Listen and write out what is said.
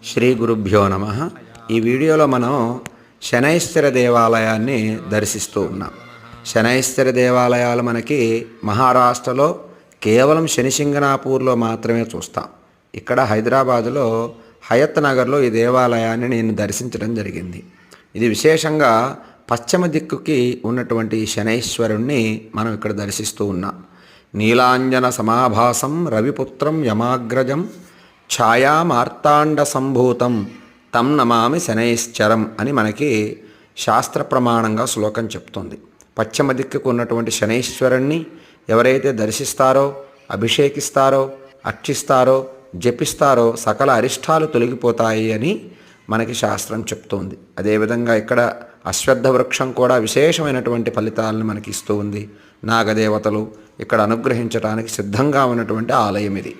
శ్రీ గురుభ్యో నమ. ఈ వీడియోలో మనం శనైశ్చర దేవాలయాన్ని దర్శిస్తూ ఉన్నాం. శనైశ్చర దేవాలయాలు మనకి మహారాష్ట్రలో కేవలం శనిసింగనాపూర్లో మాత్రమే చూస్తాం. ఇక్కడ హైదరాబాదులో హయత్ నగర్లో ఈ దేవాలయాన్ని నేను దర్శించడం జరిగింది. ఇది విశేషంగా పశ్చిమ దిక్కుకి ఉన్నటువంటి శనైశ్వరుణ్ణి మనం ఇక్కడ దర్శిస్తూ ఉన్నాం. నీలాంజన సమాభాసం రవిపుత్రం యమాగ్రజం ఛాయామార్తాండ సంభూతం తం నమామి శనైశ్చరం అని మనకి శాస్త్ర ప్రమాణంగా శ్లోకం చెప్తుంది. పశ్చిమ దిక్కుకు ఉన్నటువంటి శనైశ్వరుణ్ణి ఎవరైతే దర్శిస్తారో, అభిషేకిస్తారో, అర్చిస్తారో, జపిస్తారో సకల అరిష్టాలు తొలగిపోతాయి అని మనకి శాస్త్రం చెప్తుంది. అదేవిధంగా ఇక్కడ అశ్వత్థ వృక్షం కూడా విశేషమైనటువంటి ఫలితాలను మనకి ఇస్తూ ఉంది. నాగదేవతలు ఇక్కడ అనుగ్రహించడానికి సిద్ధంగా ఉన్నటువంటి ఆలయం ఇది.